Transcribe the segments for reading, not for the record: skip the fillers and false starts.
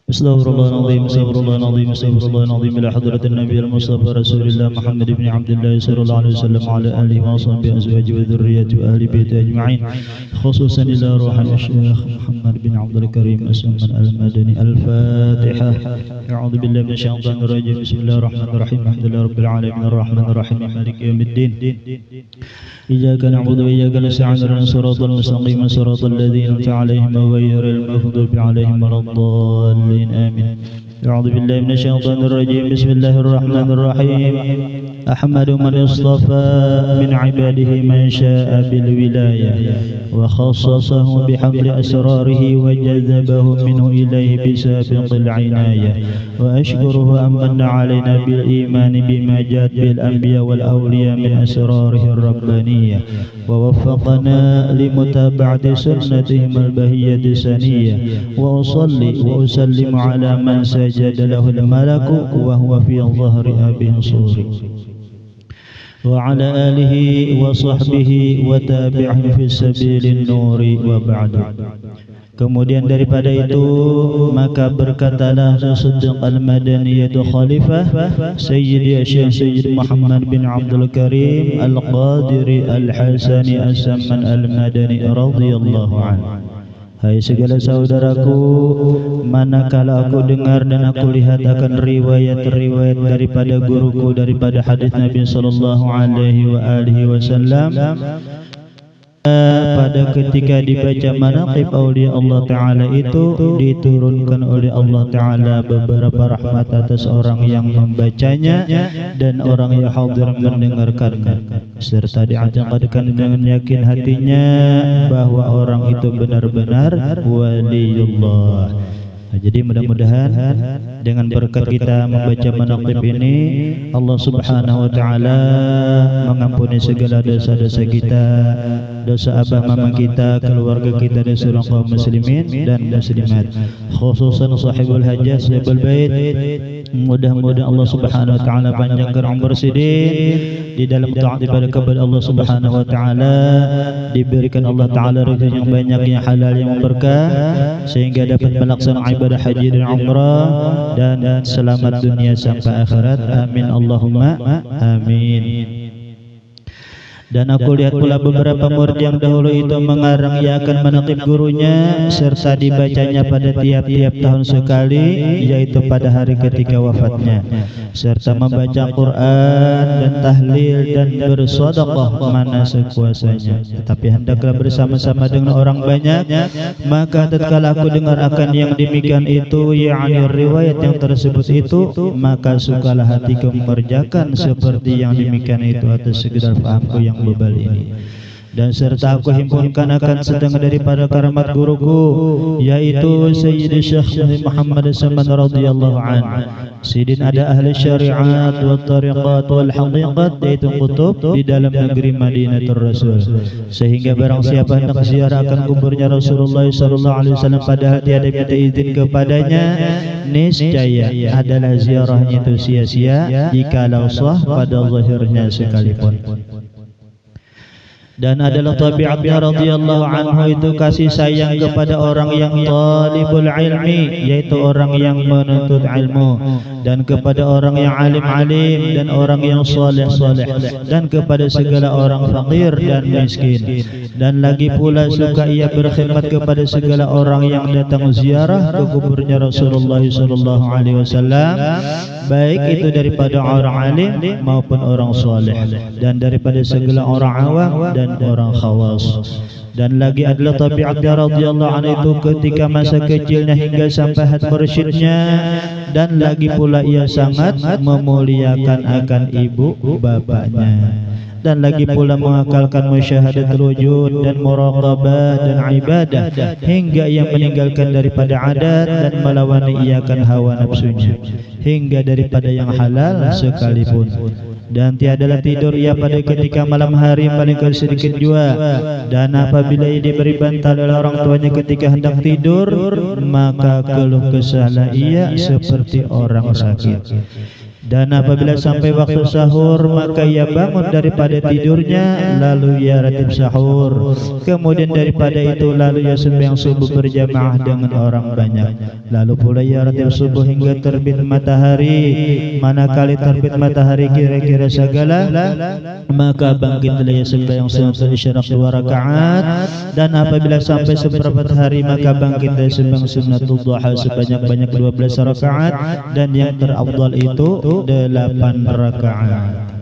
استغفر الله العظيم استغفر الله العظيم استغفر الله العظيم إلى حضرة النبي المصطفى رسول الله محمد بن عبد الله صلى الله عليه وسلم وعلى آله وصحبه أزواجه وذريته وأهل بيته أجمعين، خصوصا إلى روح الشيخ محمد بن عبد الكريم السمن المدني. الفاتحة. أعوذ بالله من الشيطان الرجيم. بسم الله الرحمن الرحيم. الحمد لله رب العالمين الرحمن الرحيم مالك يوم الدين. إياك نعبد وإياك نستعين اهدنا الصراط المستقيم صراط الذين أنعمت عليهم غير المغضوب عليهم ولا الضالين آمين. أعوذ بالله من الشيطان الرجيم. بسم الله الرحمن الرحيم. أحمد من اصطفى من عباده من شاء بالولاية وخصصه بحمل أسراره وجذبه منه إليه بسابق العناية، وأشكره أن من علينا بالإيمان بما جاءت بالأنبياء والأولياء من أسراره الربانية، ووفقنا لمتابعة سنتهم البهية السنية. وأصلي وأسلم على من سجد له الملك وهو في ظهر أبي صوري، وعلى آله وصحبه وتابعهم في سبيل النور وبعد. Kemudian daripada itu maka berkatalah Siddiq al-Madani yaitu Khalifah Sayyidi Syekh Sayyid Muhammad bin Abdul Karim Al-Qadiri Al-Hasani As-Samman Al-Madani radhiyallahu anhu. Hai segala saudaraku, manakala aku dengar dan aku lihat akan riwayat-riwayat daripada guruku daripada hadis Nabi sallallahu alaihi wasallam, pada ketika dibaca manaqib aulia Allah Ta'ala itu diturunkan oleh Allah Ta'ala beberapa rahmat atas orang yang membacanya dan orang yang hadir mendengarkannya, serta di'atiqadkan dengan yakin hatinya bahwa orang itu benar-benar waliullah. Jadi mudah-mudahan dengan berkat kita membaca manaqib ini, Allah Subhanahu wa Ta'ala mengampuni segala dosa-dosa kita, dosa abah mama kita, keluarga kita dan seluruh kaum muslimin dan muslimat, khususan sahibul hajat sahibul bait. Mudah-mudahan Allah Subhanahu wa Ta'ala panjangkan umur Sidin di dalam taat ibadah kepada Allah Subhanahu wa Ta'ala, diberikan Allah Ta'ala rezeki yang banyak, yang halal, yang berkah, sehingga dapat melaksanakan ibadah haji dan umrah dan selamat dunia sampai akhirat. Amin Allahumma amin. Dan aku lihat pula beberapa murid yang dahulu itu mengarang ia akan menaqib gurunya serta dibacanya pada tiap-tiap tahun sekali, yaitu pada hari ketika wafatnya, serta membaca Quran dan tahlil dan bersedekah mana sekuasanya. Tetapi hendaklah bersama-sama dengan orang banyak. Maka tatkala aku dengar akan yang demikian itu, yakni riwayat yang tersebut itu, maka sukalah hatiku mengerjakan seperti yang demikian itu atas sekedar fahamku yang bebal ini. Dan serta aku himpunkan akan setengah daripada karamat guruku, yaitu Sayyidi Syekh Muhammad As-Samman radhiyallahu anhu. Sidin ada ahli syariat wa tariqat wal haqiqat, yaitu kutub di dalam negeri Madinatul Rasul, sehingga barang siapa hendak ziarah akan kuburnya Rasulullah sallallahu alaihi wasallam padahal tiada minta izin kepadanya, niscaya adalah ziarahnya itu sia-sia jikalau sah pada zahirnya sekalipun. Dan adalah tabiatnya radhiyallahu anhu itu kasih sayang kepada orang yang talibul ilmi, yaitu orang yang menuntut ilmu, dan kepada orang yang alim-alim dan orang yang soleh-soleh, dan kepada segala orang fakir dan miskin. Dan lagi pula suka ia berkhidmat kepada segala orang yang datang ziarah ke kuburnya Rasulullah sallallahu alaihi wasallam, baik itu daripada orang alim maupun orang soleh, dan daripada segala orang awam dan orang khawas. Dan lagi adalah tabiatnya radhiyallahu anhu itu ketika masa kecilnya hingga sampai had mursyidnya. Dan lagi pula ia sangat memuliakan akan ibu bapaknya. Dan lagi pula mengakalkan musyahadatul wujud dan muraqabah dan ibadah, hingga ia meninggalkan daripada adat dan melawan iakan hawa nafsunya, hingga daripada yang halal sekalipun. Dan tiadalah tidur ia pada ketika malam hari paling sedikit jua. Dan apabila ia diberi bantal oleh orang tuanya ketika hendak tidur, maka keluh kesahlah ia seperti orang sakit. Dan apabila sampai waktu sahur, maka ia bangun daripada tidurnya, lalu ia ratib sahur. Kemudian daripada itu lalu ia sembahyang subuh berjamaah dengan orang banyak. Lalu pula ia ratib subuh hingga terbit matahari. Manakala terbit matahari kira-kira segala, maka bangkitlah ia sembahyang sunnatul isyraq 2 rakaat. Dan apabila sampai seperempat hari, maka bangkitlah sembahyang sunnatul duha sebanyak-banyak 12 rakaat. Dan yang terafdal itu 8 rakaat.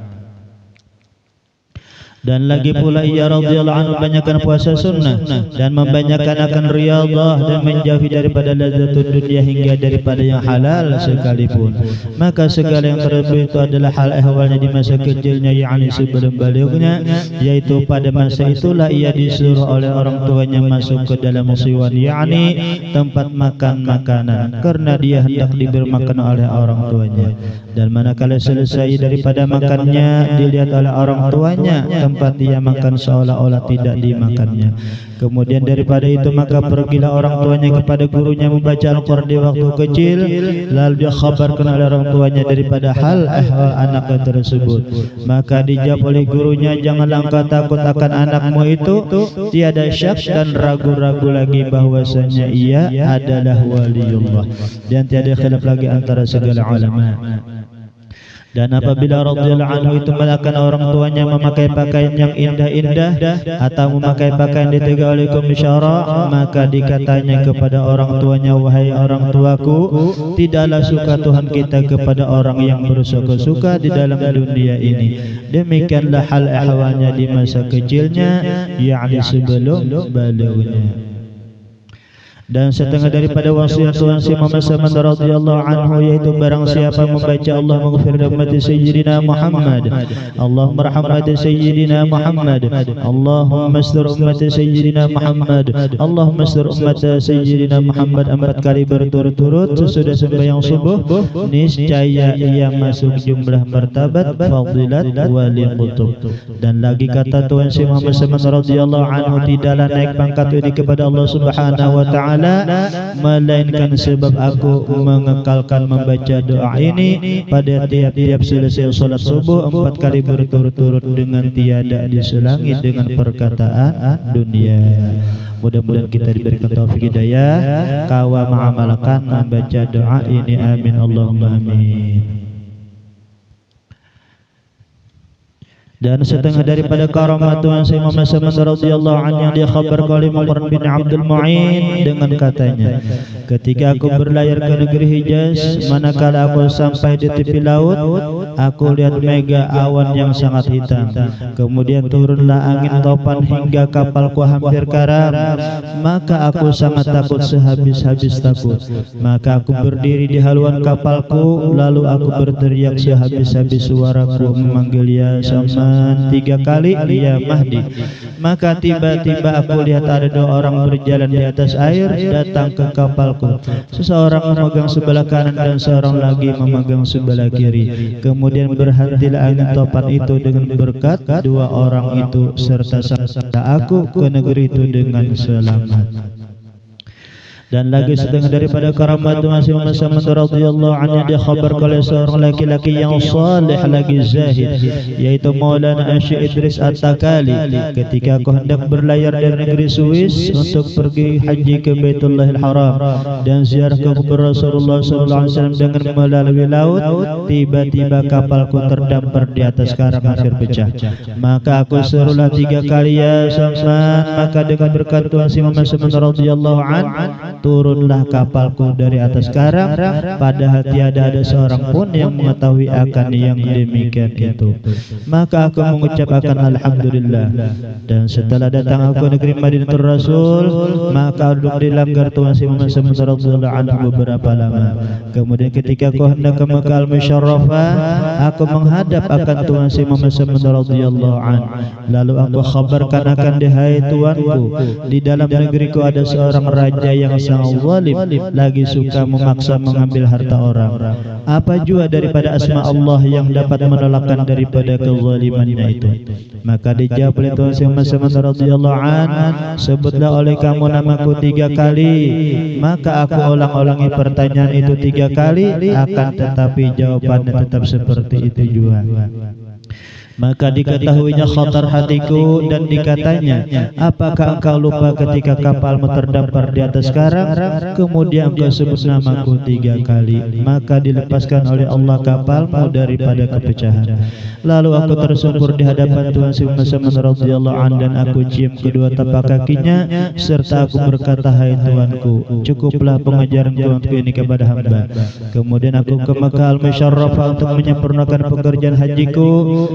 Dan lagi pula ia radhiyallahu anhu banyakkan puasa sunnah dan membanyakkan akan riyadhah dan menjauhi daripada lazatun dunia hingga daripada yang halal sekalipun. Maka segala yang tersebut itu adalah hal ehwalnya di masa kecilnya, yakni sebelum balighnya, yaitu pada masa itulah ia disuruh oleh orang tuanya masuk ke dalam siwan, yakni tempat makan makanan, karena dia hendak diberi makan oleh orang tuanya. Dan manakala selesai daripada makannya, dilihat oleh orang tuanya tempat dia makan seolah-olah tidak dimakannya. Kemudian daripada itu maka pergilah orang tuanya kepada gurunya membaca Al-Quran di waktu kecil, lalu dia khabarkan oleh orang tuanya daripada hal ehwal anak tersebut. Maka dijawab oleh gurunya, janganlah engkau takut akan anakmu itu, tiada syak dan ragu-ragu lagi bahwasanya ia adalah waliullah, dan tiada khilaf lagi antara segala ulama. Dan apabila radhiyallahu anhu itu melakukan orang tuanya memakai pakaian yang indah-indah atau memakai pakaian ditegak oleh kaum syara, maka dikatanya kepada orang tuanya, wahai orang tuaku, tidaklah suka Tuhan kita kepada orang yang bersuka-suka di dalam dunia ini. Demikianlah hal ehwalnya di masa kecilnya, yakni sebelum balighnya. Dan setengah daripada wasiat Tuhan si Muhammad radhiyallahu anhu, yaitu barang siapa membaca Allah maghfir ummati sayyidina Muhammad, Allahumma rahmati sayyidina Muhammad, Allahumma astur ummati sayyidina Muhammad, Allahumma astur ummati sayyidina Muhammad 4 kali berturut-turut sesudah sembahyang subuh, niscaya ia masuk jumlah martabat, fadilat, wali qutub. Dan lagi kata Tuhan si Muhammad radhiyallahu anhu, tidaklah naik pangkat ini kepada Allah Subhanahu wa taala melainkan sebab aku mengekalkan membaca doa ini pada tiap-tiap selesai salat subuh 4 kali berturut-turut dengan tiada diselangi dengan perkataan dunia. Mudah-mudahan kita diberikan taufik hidayah kawa mengamalkan membaca doa ini, amin Allahumma amin. Dan setengah daripada karamat Tuhan Sayyidina Muhammad radhiyallahu anhu yang dia khabar oleh Muqarrin bin Abdul Mu'in dengan katanya, ketika aku berlayar ke negeri Hijaz, manakala aku sampai di tepi laut, aku lihat mega awan yang sangat hitam. Kemudian turunlah angin topan hingga kapalku hampir karam. Maka aku sangat takut sehabis-habis takut. Maka aku berdiri di haluan kapalku, lalu aku berteriak sehabis-habis suaraku memanggil ya Sama 3 kali, ya Mahdi. Maka tiba-tiba aku lihat ada 2 orang berjalan di atas air datang ke kapalku. Seseorang memegang sebelah kanan dan seorang lagi memegang sebelah kiri. Kemudian berhentilah angin topan itu dengan berkat 2 orang itu serta aku ke negeri itu dengan selamat. Dan lagi setengah daripada karamat Masih Muhammad radhiyallahu anhu, dia khabar oleh seorang laki-laki yang saleh lagi zahid, yaitu Maulana Syekh Idris At-Takali. Ketika aku hendak berlayar dari negeri Swiss untuk pergi haji ke Baitullahil Haram dan ziarah ke kubur Rasulullah sallallahu alaihi wasallam dengan melalui laut, tiba-tiba kapalku terdampar di atas karang hampir pecah. Maka aku serulah 3 kali ya Samad, maka dengan berkat Tuhan Muhammad radhiyallahu anhu turunlah kapalku dari atas karang, padahal tiada ada seorang pun yang mengetahui akan yang demikian itu. Maka aku mengucapkan alhamdulillah. Dan setelah datang aku negeri Madinatul Rasul, maka duduk di langgar Tuhan Muhammad radhiyallahu anhu beberapa lama. Kemudian ketika aku hendak ke Makkah Al-Musyarrafah, aku menghadap akan Tuhan Muhammad radhiyallahu anhu. Lalu aku khabarkan akan dia, hai tuanku, di dalam negeriku ada seorang raja yang sangat zalim, lagi suka memaksa mengambil harta orang. Apa jua daripada asma Allah yang dapat menolakkan daripada kezalimannya itu? Maka dijawab oleh Tuhan Muhammad radhiyallahu an, sebutlah oleh kamu namaku 3 kali, maka aku ulang-ulangi pertanyaan itu 3 kali, akan tetapi jawabannya tetap seperti itu juga. Maka diketahuinya khatar hatiku dan dikatanya, apakah engkau lupa ketika kapalmu terdampar di atas karang? Kemudian engkau sebut namaku 3 kali, maka dilepaskan oleh Allah kapalmu daripada kepecahan. Lalu aku tersungkur di hadapan Tuhan Muhammad radhiyallahu anhu dan aku cium kedua tapak kakinya serta aku berkata, hai Tuanku, cukuplah pengajaran Tuanku ini kepada hamba. Kemudian aku ke Makkah al-Musyarrafah untuk menyempurnakan pekerjaan hajiku.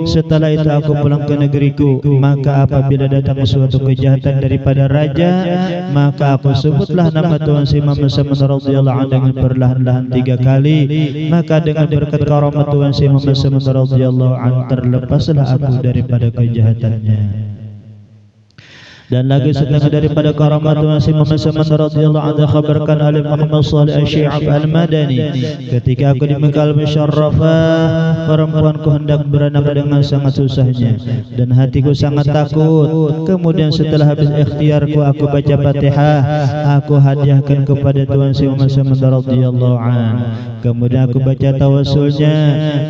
Setelah itu aku pulang ke negeriku. Maka apabila datang suatu kejahatan daripada raja, maka aku sebutlah nama Tuhan Muhammad radhiyallahu anhu dengan perlahan-lahan 3 kali. Maka dengan berkat karamat Tuhan Muhammad radhiyallahu anhu terlepaslah aku daripada kejahatannya. Dan lagi setengah daripada karamat Tuhan Muhammad radhiyallahu anhu khabarkan oleh Muhammad Shalih Al-Syi'ab Al-Madani, ketika aku di Makkah Al-Musyarrafah, perempuanku hendak beranak dengan sangat susahnya dan hatiku sangat takut. Kemudian setelah habis ikhtiarku aku baca Fatihah, aku hadiahkan kepada Tuhan Muhammad radhiyallahu anhu. Kemudian aku baca tawassulnya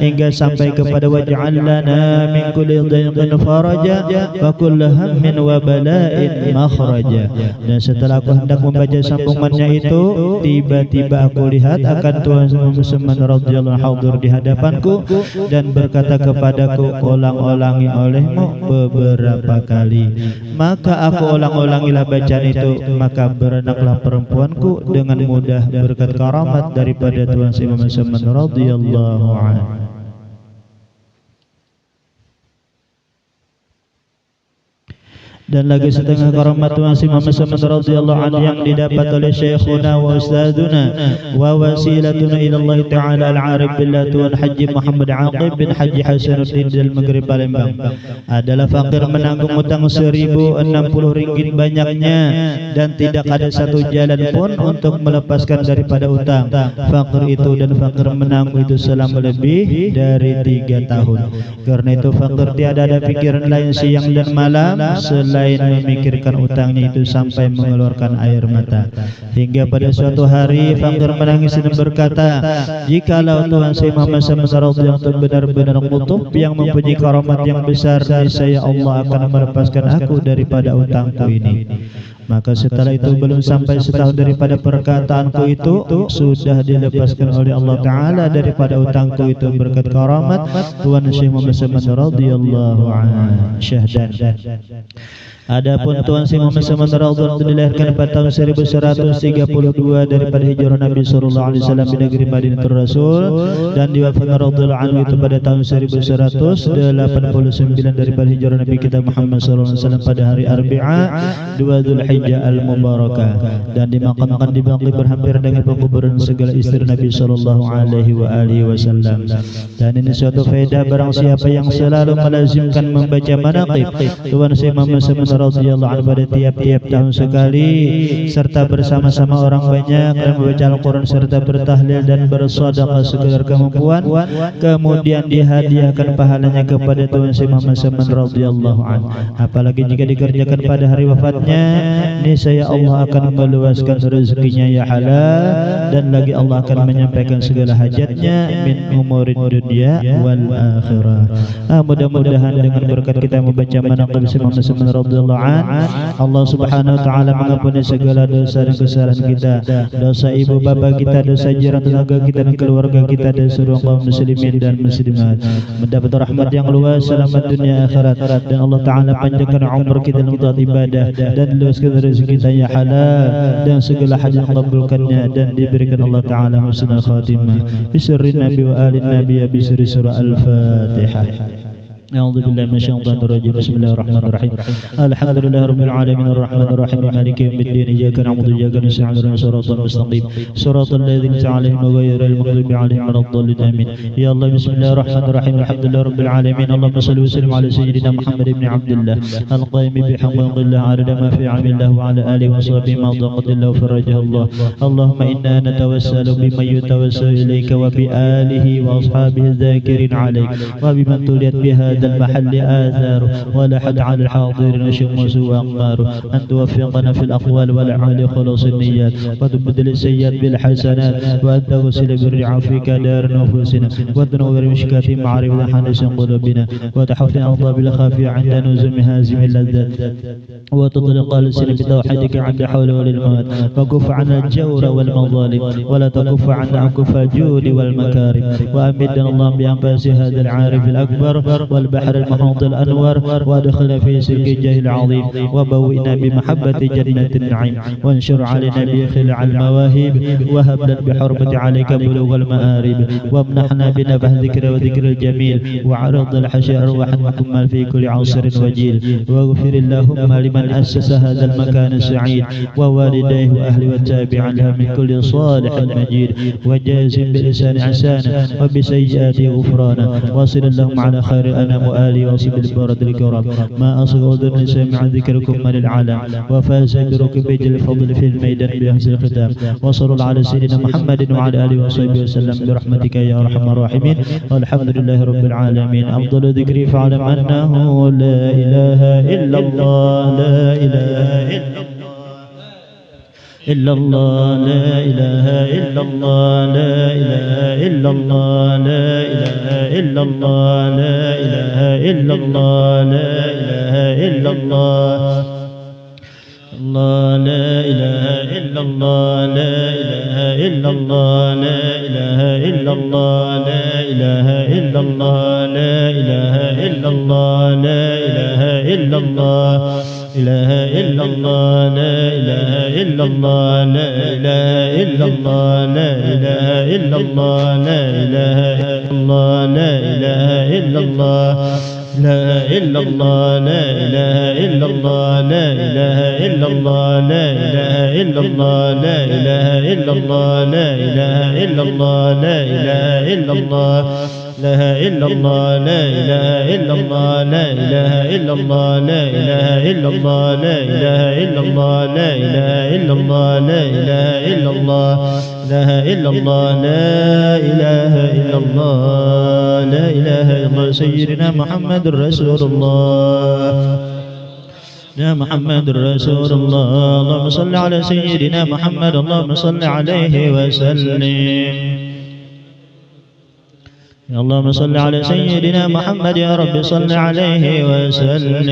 hingga sampai kepada waj'al lana min kulli dhayqin faraja wa kulli hammin wa bala'in makhraja. Dan setelah aku hendak membaca sambungannya itu, tiba-tiba aku lihat akan Tuhan Muhammad radhiyallahu anhu hadir di hadapanku dan berkata kepadaku, ulang-ulangi olehmu beberapa kali. Maka aku ulang-ulangilah bacaan itu, maka beranaklah perempuanku dengan mudah berkat karamat daripada Tuhan Muhammad radhiyallahu anhu. Dan lagi setengah karamat Tuhan Muhammad radhiyallahu anhu yang didapat oleh syekhuna wa ustadzuna wa wasilatuna ila Allah taala al-arif billah Tuan Haji Muhammad Aqib bin Haji Hasanuddin dari Maghrib Palembang adalah fakir menanggung hutang 1060 ringgit banyaknya dan tidak ada satu jalan pun untuk melepaskan daripada utang. Fakir itu dan fakir menanggung itu selama lebih dari 3 tahun. Karena itu fakir tiada ada pikiran lain siang dan malam selain memikirkan utangnya itu sampai mengeluarkan air mata. Hingga pada suatu hari fakir menangis dan berkata, jikalau Tuhan Muhammad radhiyallahu anhu benar-benar kutub yang mempunyai karamat yang besar, niscaya Allah akan melepaskan aku daripada utangku ini. Maka setelah itu belum sampai setahun daripada perkataanku itu, sudah dilepaskan oleh Allah Ta'ala daripada utangku itu berkat karamat Tuhan Muhammad radhiyallahu anhu. Syahdan. Adapun Tuhan Muhammad radhiyallahu anhu dilahirkan pada tahun 1132 daripada hijrah Nabi sallallahu alaihi wasallam di negeri Madinatul Rasul, dan diwafatkan radhiyallahu anhu itu pada tahun 1189 daripada hijrah Nabi kita Muhammad sallallahu alaihi wasallam pada hari Arbi'a 2 Dzulhijjah al-Mubarakah, dan dimakamkan di Baqi berhampir dengan pekuburan segala istri Nabi sallallahu alaihi wasallam. Dan ini suatu faedah, barang siapa yang selalu melazimkan membaca manaqib Tuhan Muhammad radhiyallahu anhu pada tiap-tiap tahun sekali serta bersama-sama orang banyak dan membaca Al-Quran serta bertahlil dan bersedekah sekadar kemampuan, kemudian dihadiahkan pahalanya kepada Tuhan Muhammad radhiyallahu anhu. Apalagi jika dikerjakan pada hari wafatnya, niscaya Allah akan meluaskan rezekinya ya halal, dan lagi Allah akan menyampaikan segala hajatnya min umurid dunia wal akhirah. Mudah-mudahan dengan berkat kita membaca manaqib Muhammad radhiyallahu Allah subhanahu wa ta'ala mengampuni segala dosa dan kesalahan kita, dosa ibu bapa kita, dosa jiran tetangga kita dan keluarga kita, dan seluruh kaum muslimin dan muslimat, mendapat rahmat yang luas selamat dunia akhirat, dan Allah Ta'ala panjangkan umur kita dalam taat ibadah dan luaskan rezeki kita ya halal, dan segala hajat mengabulkannya, dan diberikan Allah Ta'ala husnul khatimah bisirri nabi wa alin nabi bisirri surah Al-Fatihah. أعوذ بالله من الشيطان الرجيم بسم الله الرحمن الرحيم الحمد لله رب العالمين الرحمن الرحيم مالك يوم الدين إياك نعبد وإياك نستعين اهدنا الصراط المستقيم صراط الذين أنعمت عليهم غير المغضوب عليهم ولا الضالين آمين يا الله بسم الله الرحمن الرحيم الحمد لله رب العالمين اللهم صل وسلم على سيدنا محمد بن عبد الله القائم بحق الله عدد ما في علم الله وعلى آله وصحبه ما ضاقت الله وفرجه الله اللهم إنا نتوسل بمن يتوسل إليك وبآله وأصحابه الذاكرين عليك وبمن تليت بهذا المحل آثار ولحد على الحاضرين شمس وأقمار أن توفقنا في الأقوال والأعمال خلص النيات وتبدل السيئات بالحسنات وأن تغسل بالعافيك دار نفوسنا وتنور مشكات معرفة حدث قلوبنا وتحفظ أغضاب الخافية عند نزول هازم اللذات وتطلق السن بتوحيدك عند حول والموت وكف عنا الجور والمظالم ولا تكف عنا عكف الجود والمكارم وأمدنا الله بأنفاس هذا العارف الأكبر والبحر المحيط الأنور وادخلنا في سلك الجاه العظيم وبوئنا بمحبة جنة النعيم وانشر علينا بخلع المواهب وهب لنا بحرمة عليك بلوغ المآرب وامنحنا بنفح ذكر وذكر الجميل وعرض الحشر أرواحنا في كل عصر وجيل واغفر اللهم لمن أسس هذا المكان السعيد ووالديه وأهله والتابعين له من كل صالح مجيد وجازم بلسان إحسانا وبسيئات غفرانا واصل اللهم على خير الأنام وآله وصحبه البرد الكرام ما أصغر ذن سمع ذكركم من العالم وفاز بركب الفضل في الميدان بأحسن الختام وصلوا على سيدنا محمد وعلى آله وصحبه وسلم برحمتك يا أرحم الراحمين والحمد لله رب العالمين أفضل ذكري فاعلم أنه لا إله إلا الله لا إله إلا الله لا إله إلا الله لا إله إلا الله لا إله إلا الله لا إله إلا الله لا إله إلا الله الله لا إله إلا الله لا إله إلا الله لا إله إلا الله لا إله إلا الله لا إله إلا الله لا إله إلا الله إله إلا الله لا إله إلا الله لا إله إلا الله لا إله إلا الله لا إله إلا الله لا إله إلا الله لا إلا الله لا إله إلا الله لا إله إلا الله لا إله إلا الله لا إله إلا الله لا إله إلا الله لا إله إلا الله لا إلا الله لا إله إلا الله لا إله إلا الله لا إله إلا الله لا إله إلا الله لا إله إلا الله لا إله إلا الله لا إلا الله لا إله إلا الله لا إله إلا الله سيدنا محمد رسول الله يا محمد رسول الله اللهم صل على سيدنا محمد اللهم صل عليه وسلم يا اللهم صل على سيدنا محمد يا رب صل عليه وسلم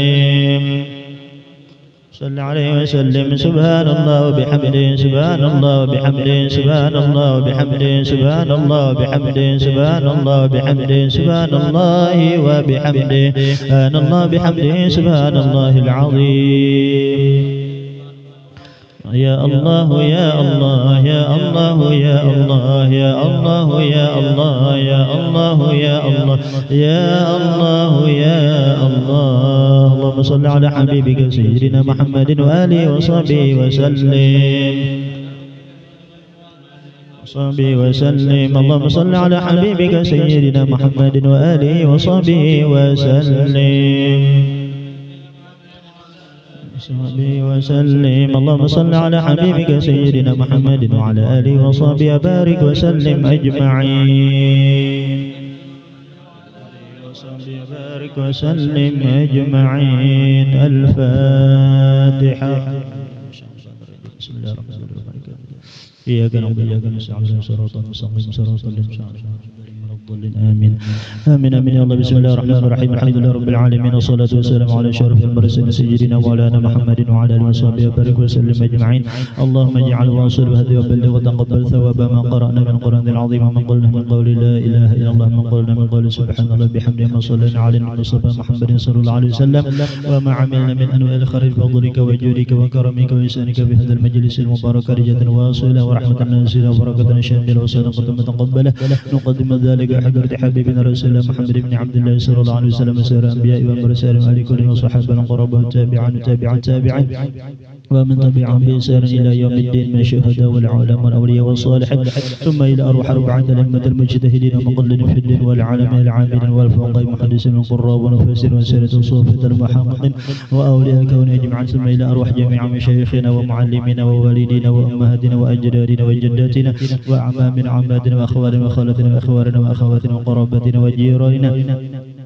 صل عليه وسلم سبحان الله وبحمده سبحان الله وبحمده سبحان الله وبحمده سبحان الله وبحمده سبحان الله وبحمده سبحان الله وبحمده سبحان الله بحمده سبحان الله العظيم يا الله يا الله يا الله يا الله يا الله يا الله يا الله يا الله يا الله يا الله اللهم صل على حبيبك سيدنا محمد وآله وصحبه وسلم وصحبه وسلم اللهم صل على حبيبك سيدنا محمد وآله وصحبه وسلم وسلم اللهم صل على حبيبك سيدنا محمد وعلى آله وصحبه وبارك وسلم أجمعين وبارك وسلم أجمعين الفاتحة بسم الله الرحمن الرحيم إياك نعبد وإياك نستعين صراط المستقيم صراط الذين آمين آمين آمين يا الله بسم الله الرحمن الرحيم الحمد لله رب العالمين والصلاة والسلام على أشرف المرسلين سيدنا ومولانا محمد وعلى آله وصحبه وبارك وسلم أجمعين اللهم اجعل واصل بهدي وبلغ وتقبل ثواب ما قرأنا من القرآن العظيم ومن قلنا من قول لا إله إلا الله من قولنا من قول سبحان الله بحمده ما صلينا على المصطفى محمد صلى الله عليه وسلم وما عملنا من أنواع الخير بفضلك وجودك وكرمك وإحسانك بهذا المجلس المبارك رجاء واصلة ورحمة نازلة وبركة شاملة وصدقة متقبلة نقدم ذلك حضرة حبيبنا رسول الله محمد بن عبد الله صلى الله عليه وسلم سائر الأنبياء والمرسلين وآل كل وصحابة القرباء والتابعين ومن تبعهم بإحسان إلى يوم الدين من الشهداء والعلماء والأولياء والصالحين ثم إلى أروح أربعة الأئمة المجتهدين ومقلدين في الدين والعالمين العاملين والفقهاء المحدثين والقراء والمفسرين والسيرة الصوفية المحققين وأولياء الكون أجمعين ثم إلى أروح جميع مشايخنا ومعلمينا ووالدينا وأمهاتنا وأجدادنا وجداتنا وأعمامنا وعماتنا وأخوالنا وخالتنا وأخواننا وأخواتنا وقرابتنا وجيراننا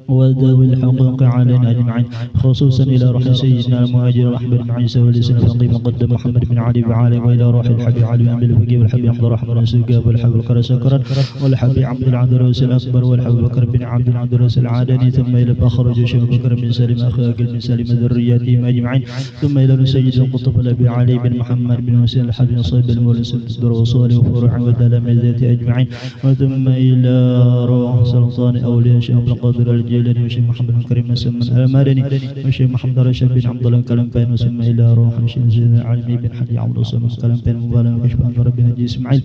وذوي الحقوق علينا أجمعين خصوصا إلى روح سيدنا المهاجر أحمد بن عيسى ولسان فقيه مقدم محمد بن علي وعلي وإلى روح الحبيب علي بن الفقيه والحبيب عبد الرحمن السقاف والحبيب القرى سكرا والحبيب عبد العدروس الأكبر والحبيب بكر بن عبد العدروس العادني ثم إلى فخرج شيخ بكر بن سالم أخي أكل بن سالم ذرياتهم أجمعين ثم إلى سيد القطب الأبي علي بن محمد بن حسين الحبيب صيب المولى الدر وصالح وفروع وتلاميذه أجمعين وثم إلى روح سلطان أولياء شيخ عبد القادر الجيلاني وشيخ محمد بن كريم السمن المدني وشيخ محمد رشاد بن عبد الله كلمبين وثم إلى روح شيخ زين العلمي بن حدي عبد الصمد كلمبين مبالغ وكشف عن ربنا نجي إسماعيل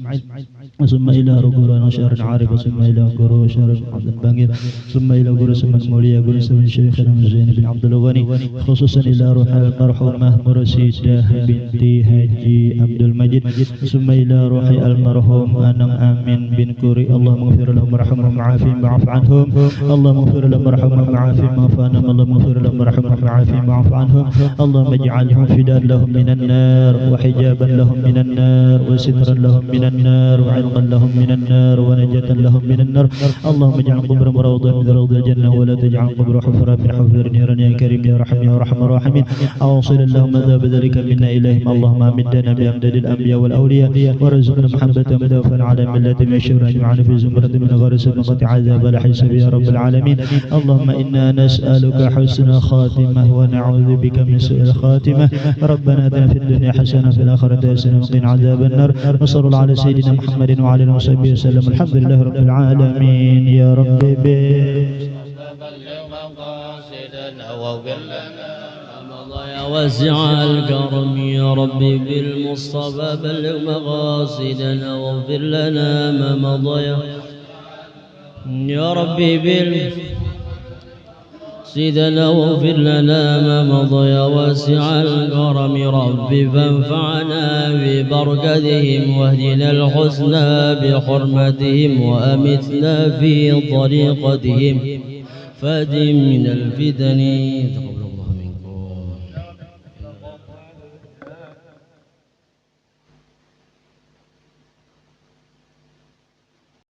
ثم إلى رجل نشار عارف ثم إلى قرو شارف عبد الباقر ثم إلى قرو سمن موليا قرو سمن شيخنا زين بن عبد الغني خصوصا إلى روح المرحومة مرسيدة بنت حجي عبد المجيد ثم إلى روح المرحوم أنم آمين بن كوري اللهم اغفر لهم وارحمهم وعافهم واعف عنهم اللهم اغفر لهم وارحمهم وعافهم واعف عنهم اللهم اغفر لهم وارحمهم وعافهم واعف عنهم اللهم اجعلهم فداء لهم من النار وحجابا لهم من النار وسترا لهم من النار وعلقا لهم من النار ونجاة لهم من النار اللهم اجعل قبرهم روضة من روض الجنة ولا تجعل قبر حفرة من حفر نيرا يا كريم يا رحم يا رحم الراحمين أوصل اللهم ذاب ذلك منا إليهم اللهم أمدنا بأمداد الأنبياء والأولياء ورزقنا محبة مدافع على ملة من الشر أجمعنا في زمرة من غرس المقت عذاب الحساب يا رب العالمين اللهم إنا نسألك حسن خاتمة ونعوذ بك من سوء الخاتمة ربنا آتنا في الدنيا حسنة في الآخرة حسنة وقنا عذاب النار وصلى الله على سيدنا محمد وعلى آله وصحبه وسلم الحمد لله رب العالمين يا رب واسع الكرم يا ربي بالمصطفى بلغ مقاصدنا واغفر لنا ما مضى يا ربي سيدنا واغفر لنا ما مضى يا واسع الكرم ربي فانفعنا ببركتهم واهدنا الحسنى بحرمتهم وأمتنا في طريقتهم فادم من الفتن